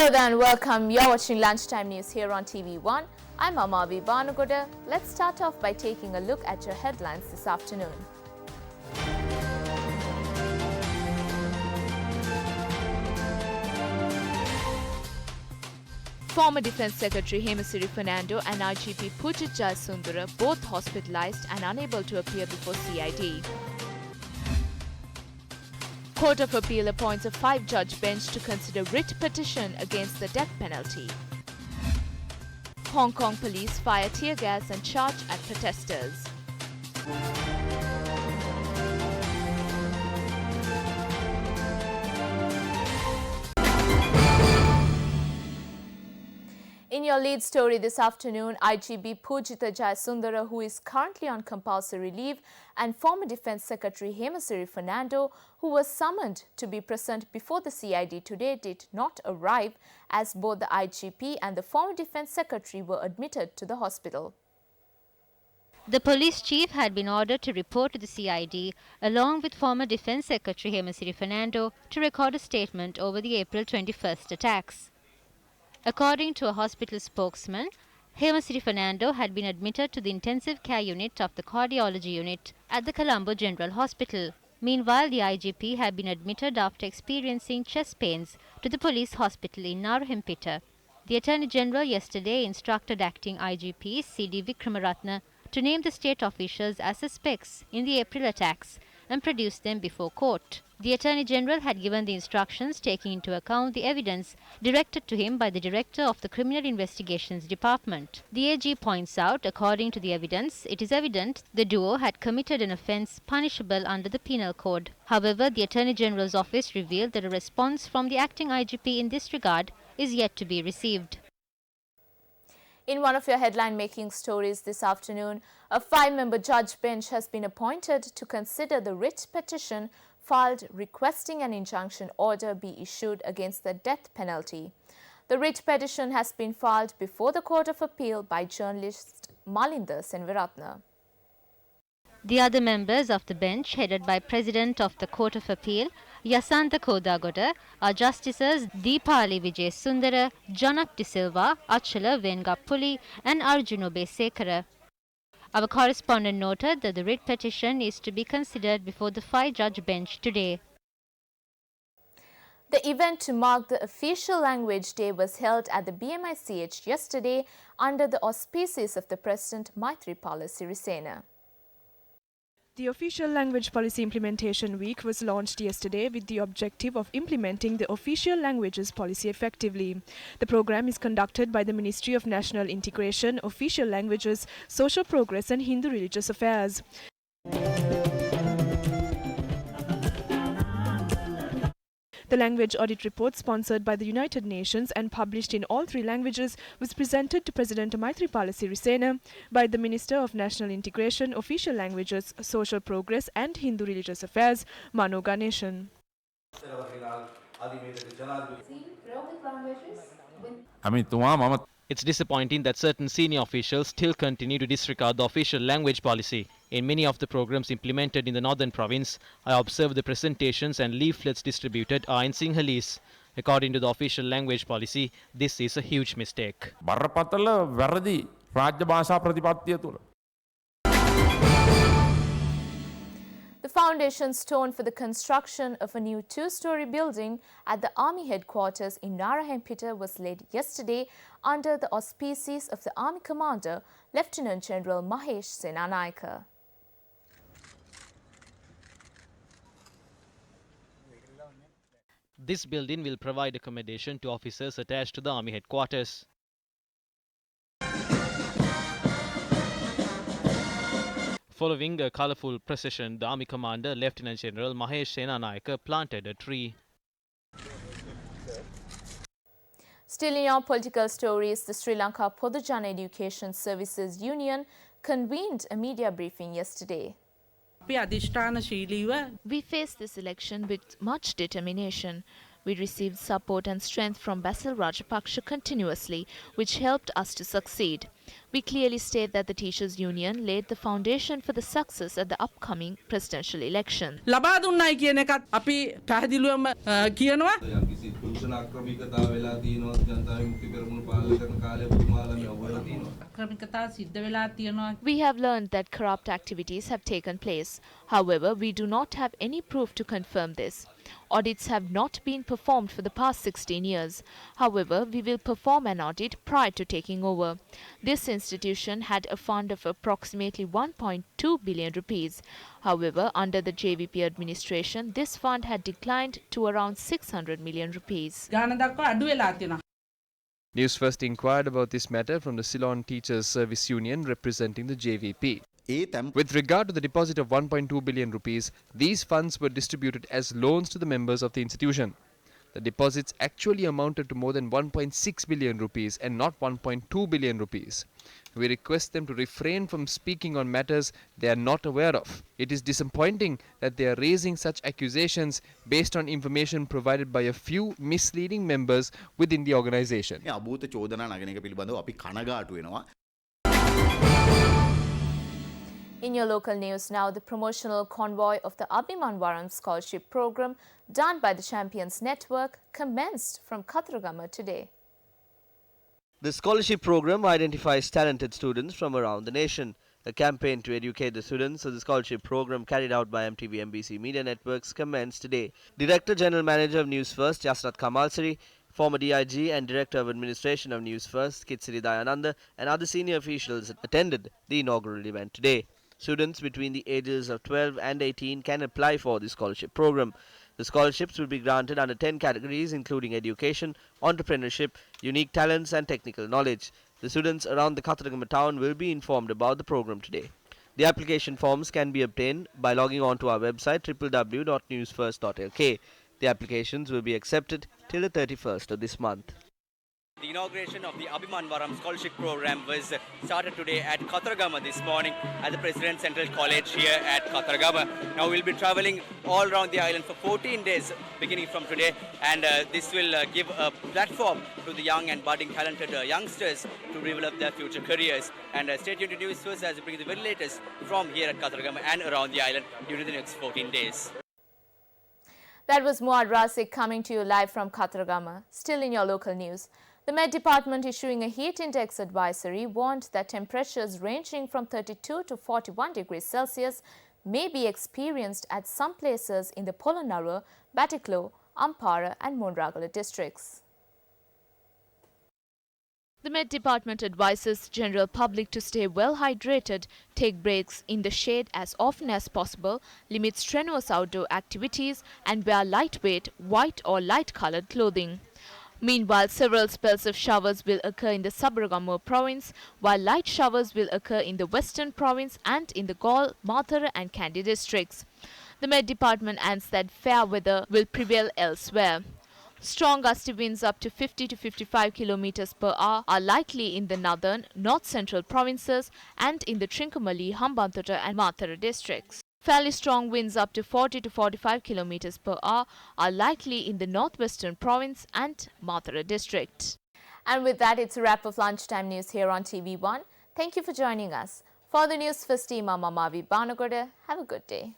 Hello there and welcome. You're watching Lunchtime News here on TV1. I'm Amavi Banugoda. Let's start off by taking a look at your headlines this afternoon. Former Defence Secretary Hemasiri Fernando and IGP Pujit Jayasundara both hospitalized and unable to appear before CID. Court of Appeal appoints a 5-judge bench to consider writ petition against the death penalty. Hong Kong police fire tear gas and charge at protesters. In your lead story this afternoon, IGP Pujita Jayasundara, who is currently on compulsory leave, and former Defence Secretary Hemasiri Fernando, who was summoned to be present before the CID today, did not arrive as both the IGP and the former Defence Secretary were admitted to the hospital. The police chief had been ordered to report to the CID along with former Defence Secretary Hemasiri Fernando to record a statement over the April 21st attacks. According to a hospital spokesman, Hemasiri Fernando had been admitted to the intensive care unit of the cardiology unit at the Colombo General Hospital. Meanwhile, the IGP had been admitted after experiencing chest pains to the police hospital in Narahempita. The Attorney General yesterday instructed acting IGP C.D. Vikramaratne to name the state officials as suspects in the April attacks and produce them before court. The Attorney General had given the instructions taking into account the evidence directed to him by the Director of the Criminal Investigations Department. The AG points out, according to the evidence, it is evident the duo had committed an offence punishable under the Penal Code. However, the Attorney General's office revealed that a response from the acting IGP in this regard is yet to be received. In one of your headline-making stories this afternoon, a 5-member judge bench has been appointed to consider the writ petition filed requesting an injunction order be issued against the death penalty. The writ petition has been filed before the Court of Appeal by journalist Malinda Senviratna. The other members of the bench, headed by President of the Court of Appeal, Yasantha Kodagoda, are Justices Deepali Vijay Sundara, Janak De Silva, Achala Vengappuli and Arjunobe Sekara. Our correspondent noted that the writ petition is to be considered before the 5-judge bench today. The event to mark the official language day was held at the BMICH yesterday under the auspices of the President Maithripala Sirisena. The Official Language Policy Implementation Week was launched yesterday with the objective of implementing the official languages policy effectively. The program is conducted by the Ministry of National Integration, Official Languages, Social Progress and Hindu Religious Affairs. The language audit report, sponsored by the United Nations and published in all 3 languages, was presented to President Maithripala Sirisena by the Minister of National Integration, Official Languages, Social Progress and Hindu Religious Affairs, Mano Ganeshan. It's disappointing that certain senior officials still continue to disregard the official language policy. In many of the programs implemented in the northern province, I observed the presentations and leaflets distributed are in Sinhalese. According to the official language policy, this is a huge mistake. The foundation stone for the construction of a new 2-story building at the Army headquarters in Narahempita was laid yesterday under the auspices of the Army Commander, Lieutenant General Mahesh Senanayake. This building will provide accommodation to officers attached to the Army headquarters. Following a colourful procession, the Army Commander, Lieutenant General Mahesh Senanayake, planted a tree. Still in our political stories, the Sri Lanka Podujana Education Services Union convened a media briefing yesterday. We faced this election with much determination. We received support and strength from Basil Rajapaksa continuously, which helped us to succeed. We clearly state that the Teachers Union laid the foundation for the success at the upcoming presidential election. ලබා දුන්නයි කියන එකත් අපි පැහැදිලිවම කියනවා. යම්කිසි පුරුෂණ ආක්‍රමිකතාව වෙලා තියෙනවා ජනතාවේ මුක්ති පෙරමුණු පාලනය කරන කාලේ පුදුමාලම යවලා තියෙනවා. ආක්‍රමිකතා සිද්ධ වෙලා තියෙනවා. We have learned that corrupt activities have taken place. However, we do not have any proof to confirm this. Audits have not been performed for the past 16 years. However, we will perform an audit prior to taking over. This institution had a fund of approximately 1.2 billion rupees. However, under the JVP administration, this fund had declined to around 600 million rupees. ගාන දක්වා අඩු වෙලා තියෙනවා. Newsfirst inquired about this matter from the Ceylon Teachers Service Union representing the JVP. With regard to the deposit of 1.2 billion rupees, these funds were distributed as loans to the members of the institution. The deposits actually amounted to more than 1.6 billion rupees and not 1.2 billion rupees. We request them to refrain from speaking on matters they are not aware of. It is disappointing that they are raising such accusations based on information provided by a few misleading members within the organization. අභූත චෝදනා නගන එක පිළිබඳව අපි කනගාටු වෙනවා. In your local news now, the promotional convoy of the Abhimanvaram Scholarship Program done by the Champions Network commenced from Kathragama today. The scholarship program identifies talented students from around the nation. A campaign to educate the students of the scholarship program carried out by MTV MBC Media Networks commenced today. Director General Manager of Newsfirst, Yasrat Kamalsari, former DIG and Director of Administration of Newsfirst, Kitsiri Dayananda, and other senior officials attended the inaugural event today. Students between the ages of 12 and 18 can apply for the scholarship program. The scholarships will be granted under 10 categories including education, entrepreneurship, unique talents and technical knowledge. The students around the Kathragama town will be informed about the program today. The application forms can be obtained by logging on to our website www.newsfirst.lk. The applications will be accepted till the 31st of this month. The inauguration of the Abhimanvaram Scholarship Program was started today at Kathragama this morning at the President Central College here at Kathragama. Now we'll be travelling all around the island for 14 days beginning from today, and this will give a platform to the young and budding talented youngsters to develop their future careers. And stay tuned to Newsfirst as we bring the very latest from here at Kathragama and around the island during the next 14 days. That was Muad Rasik coming to you live from Kathragama. Still in your local news, the Met Department issuing a heat index advisory warned that temperatures ranging from 32 to 41 degrees Celsius may be experienced at some places in the Polonnaruwa, Batticaloa, Ampara and Monragala districts. The Met Department advises general public to stay well hydrated, take breaks in the shade as often as possible, limit strenuous outdoor activities and wear lightweight, white or light-colored clothing. Meanwhile, several spells of showers will occur in the Sabaragamuwa province, while light showers will occur in the Western province and in the Gaul, Mathura and Kandy districts. The Met Department adds that fair weather will prevail elsewhere. Strong gusty winds up to 50 to 55 kilometers per hour are likely in the northern, north-central provinces and in the Trincomalee, Hambantota and Mathura districts. Fairly strong winds up to 40 to 45 kilometers per hour are likely in the northwestern province and Mathura district. And with that, it's a wrap of lunchtime news here on TV1. Thank you for joining us. For the Newsfirst team, I'm Amavi Banagoda. Have a good day.